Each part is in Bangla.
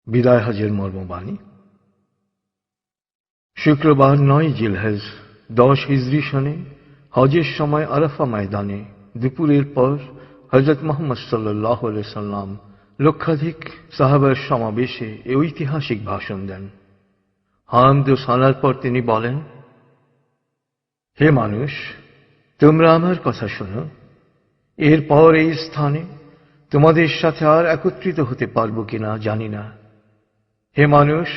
বিদায় হজের মর্মবাণী। শুক্রবার ৯ জিলহজ ১০ হিজরি সনে হজের সময় আরাফা ময়দানে দুপুরের পর হযরত মুহাম্মদ সাল্লাল্লাহু আলাইহি সাল্লাম লক্ষাধিক সাহাবার সমাবেশে এই ঐতিহাসিক ভাষণ দেন। হামদ ও সালার পর তিনি বলেন, হে মানুষ, তোমরা আমার কথা শোনো। এরপর এই স্থানে তোমাদের সাথে আর একত্রিত হতে পারবো কিনা জানি না। হে মানুষ,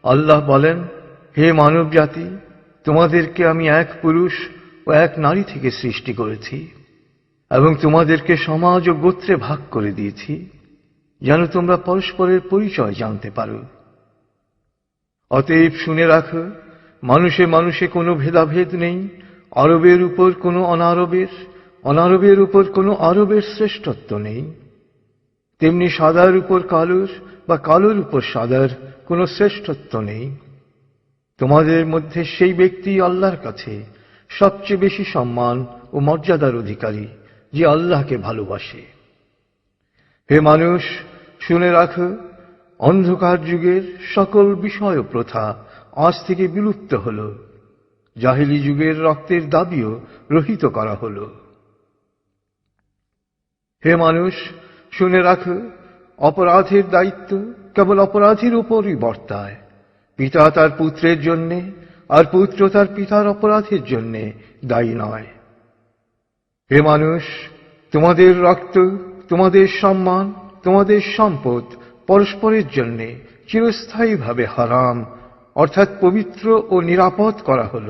আল্লাহ বলেন, হে মানব জাতি, তোমাদেরকে আমি এক পুরুষ ও এক নারী থেকে সৃষ্টি করেছি এবং তোমাদেরকে সমাজ ও গোত্রে ভাগ করে দিয়েছি যেন তোমরা পরস্পরের পরিচয় জানতে পারো। অতএব শুনে রাখো, মানুষে মানুষে কোনো ভেদাভেদ নেই। আরবের উপর কোনো অনারবের, অনারবের উপর কোনো আরবের শ্রেষ্ঠত্ব নেই। তেমনি সাদার উপর কালোর বা কালোর উপর সাদার কোনো শ্রেষ্ঠত্ব নেই। তোমাদের মধ্যে সেই ব্যক্তি আল্লাহর কাছে সবচেয়ে বেশি সম্মান ও মর্যাদার অধিকারী যে আল্লাহকে ভালোবাসে। হে মানুষ, শুনে রাখো, অন্ধকার যুগের সকল বিষয় ও প্রথা আজ থেকে বিলুপ্ত হল। জাহেলি যুগের রক্তের দাবিও রহিত করা হল। হে মানুষ, শুনে রাখো, অপরাধের দায়িত্ব কেবল অপরাধীর উপরই বর্তায়। পিতা তার পুত্রের জন্যে আর পুত্র তার পিতার অপরাধের জন্যে দায়ী নয়। হে মানুষ, তোমাদের রক্ত, তোমাদের সম্মান, তোমাদের সম্পদ পরস্পরের জন্যে চিরস্থায়ীভাবে হারাম অর্থাৎ পবিত্র ও নিরাপদ করা হল।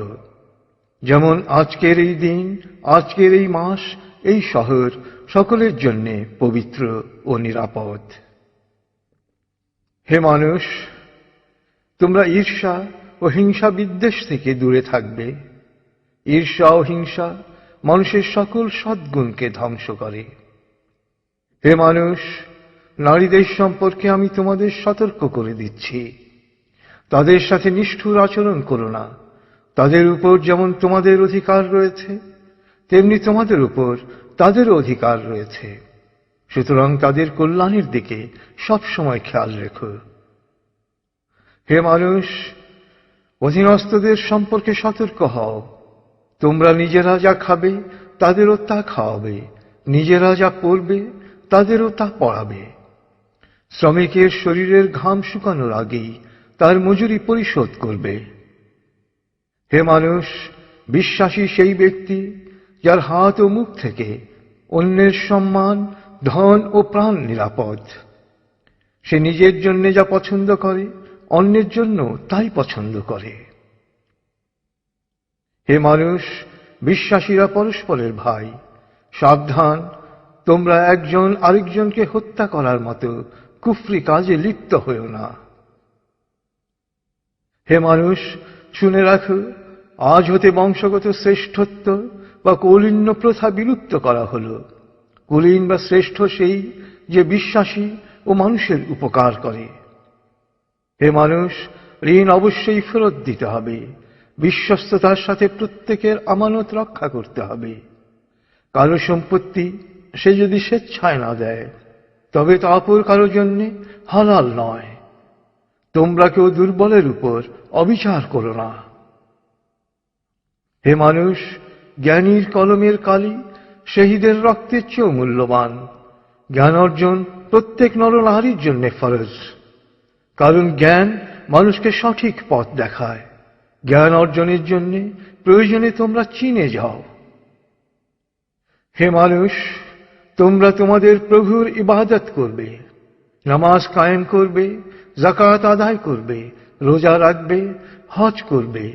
যেমন আজকের এই দিন, আজকের এই মাস, এই শহর সকলের জন্যে পবিত্র ও নিরাপদ। হে মানুষ, তোমরা ঈর্ষা ও হিংসা বিদ্বেষ থেকে দূরে থাকবে। ঈর্ষা ও হিংসা মানুষের সকল সদ্গুণকে ধ্বংস করে। হে মানুষ, নারীদের সম্পর্কে আমি তোমাদের সতর্ক করে দিচ্ছি। তাদের সাথে নিষ্ঠুর আচরণ করো না। তাদের উপর যেমন তোমাদের অধিকার রয়েছে, তেমনি তোমাদের উপর তাদেরও অধিকার রয়েছে। সুতরাং তাদের কল্যাণের দিকে সবসময় খেয়াল রেখো। হে মানুষ, অধীনস্থদের সম্পর্কে সতর্ক হও। তোমরা নিজেরা যা খাবে তাদেরও তা খাওয়াবে, নিজেরা যা পরবে তাদেরও তা পরাবে। শ্রমিকের শরীরের ঘাম শুকানোর আগেই তার মজুরি পরিশোধ করবে। হে মানুষ, বিশ্বাসী সেই ব্যক্তি যার হাত ও মুখ থেকে অন্যের সম্মান, ধন ও প্রাণ নিরাপদ। সে নিজের জন্য যা পছন্দ করে অন্যের জন্য তাই পছন্দ করে। হে মানুষ, বিশ্বাসীরা পরস্পরের ভাই। সাবধান, তোমরা একজন আরেকজনকে হত্যা করার মতো কুফরি কাজে লিপ্ত হও না। হে মানুষ, শুনে রাখো, আজ হতে বংশগত শ্রেষ্ঠত্ব বা কৌলীন্য প্রথা বিলুপ্ত করা হল। কুলীন বা শ্রেষ্ঠ সেই যে বিশ্বাসী ও মানুষের উপকার করে। হে মানুষ, ঋণ অবশ্যই ফেরত দিতে হবে। বিশ্বস্ততার সাথে প্রত্যেকের আমানত রক্ষা করতে হবে। কারো সম্পত্তি সে যদি স্বেচ্ছায় না দেয় তবে তা অপর কারো জন্যে হালাল নয়। তোমরা কেউ দুর্বলের উপর অবিচার করো না। হে মানুষ, জ্ঞানীর কলমের কালি শহীদের রক্তের চেয়েও মূল্যবান। জ্ঞান অর্জন প্রত্যেক নরনারীর জন্য ফরজ, কারণ জ্ঞান মানুষকে সঠিক পথ দেখায়। জ্ঞান অর্জনের জন্য প্রয়োজনে তোমরা চীনে যাও। হে মানুষ, তোমরা তোমাদের প্রভুর ইবাদত করবে, নামাজ কায়েম করবে, যাকাত আদায় করবে, রোজা রাখবে, হজ করবে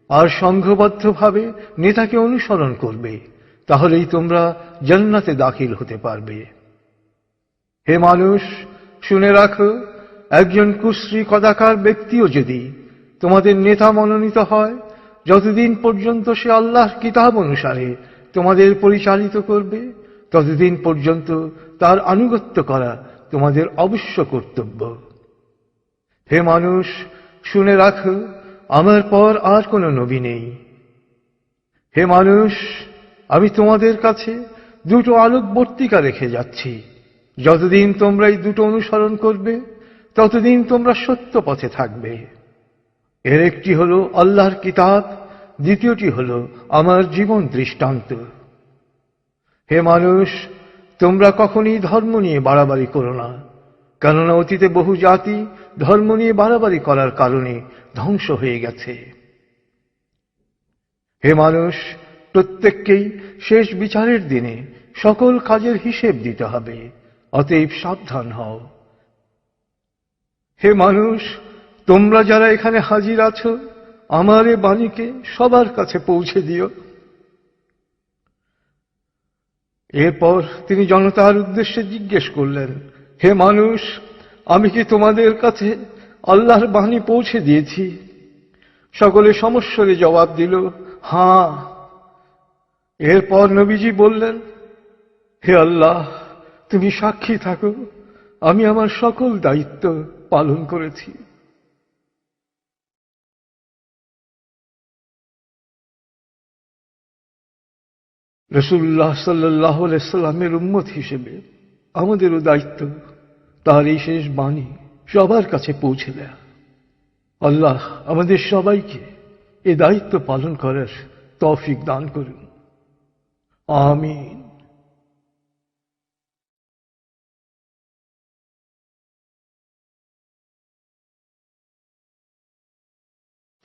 আর সংঘবদ্ধভাবে নেতাকে অনুসরণ করবে। তাহলেই তোমরা জান্নাতে দাখিল হতে পারবে। হে মানুষ, শুনে রাখো, একজন কুশ্রী কদাকার ব্যক্তিও যদি তোমাদের নেতা মনোনীত হয়, যতদিন পর্যন্ত সে আল্লাহর কিতাব অনুসারে তোমাদের পরিচালিত করবে, ততদিন পর্যন্ত তার আনুগত্য করা তোমাদের অবশ্য কর্তব্য। হে মানুষ, শুনে রাখো, আমার পর আর কোনো নবী নেই। হে মানুষ, আমি তোমাদের কাছে দুটো আলোকবর্তিকা রেখে যাচ্ছি। যতদিন তোমরা এই দুটো অনুসরণ করবে, ততদিন তোমরা সত্য পথে থাকবে। এর একটি হলো আল্লাহর কিতাব, দ্বিতীয়টি হলো আমার জীবন দৃষ্টান্ত। হে মানুষ, তোমরা কখনই ধর্ম নিয়ে বাড়াবাড়ি করো না, কেননা অতীতে বহু জাতি ধর্ম নিয়ে বাড়াবাড়ি করার কারণে ধ্বংস হয়ে গেছে। হে মানুষ, প্রত্যেককেই শেষ বিচারের দিনে সকল কাজের হিসেব দিতে হবে, অতএব সাবধান হও। হে মানুষ, তোমরা যারা এখানে হাজির আছো, আমার এ বাণীকে সবার কাছে পৌঁছে দিও। এরপর তিনি জনতার উদ্দেশ্যে জিজ্ঞেস করলেন, হে মানুষ, আমি কি তোমাদের কাছে আল্লাহর বাণী পৌঁছে দিয়েছি? সকলে সমস্বরে জবাব দিল, হ্যাঁ। এরপর নবীজি বললেন, হে আল্লাহ, তুমি সাক্ষী থাকো, আমি আমার সকল দায়িত্ব পালন করেছি। রাসূলুল্লাহ সাল্লাল্লাহু আলাইহি সাল্লামের উম্মত হিসেবে আমাদেরও দায়িত্ব তার এই শেষ বাণী সবার কাছে পৌঁছে দেয়া। আল্লাহ আমাদের সবাইকে এ দায়িত্ব পালন করার তৌফিক দান করুন। আমিন।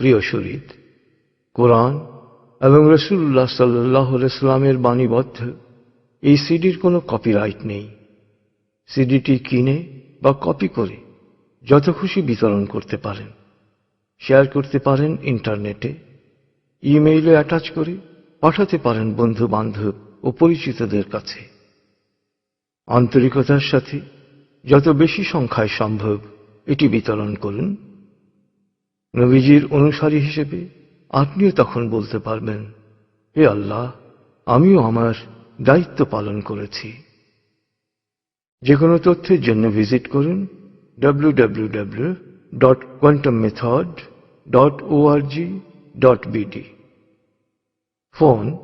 প্রিয় শরীদ, কোরআন এবং রাসূলুল্লাহ সাল্লাল্লাহু আলাইহি সাল্লামের বাণীবদ্ধ এই সিডির কোনো কপিরাইট নেই। সিডিটি কিনে বা কপি করে যত খুশি বিতরণ করতে পারেন, শেয়ার করতে পারেন ইন্টারনেটে, ইমেইলে অ্যাটাচ করে পাঠাতে পারেন বন্ধু বান্ধব ও পরিচিতদের কাছে। আন্তরিকতার সাথে যত বেশি সংখ্যায় সম্ভব এটি বিতরণ করুন। নবীজির অনুসারী হিসেবে আপনিও তখন বলতে পারবেন, হে আল্লাহ, আমিও আমার দায়িত্ব পালন করেছি। যে কোনো তথ্যের জন্য ভিজিট করুন www.quantummethod.org.bd। ফোন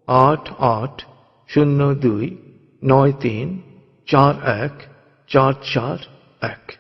880293414441।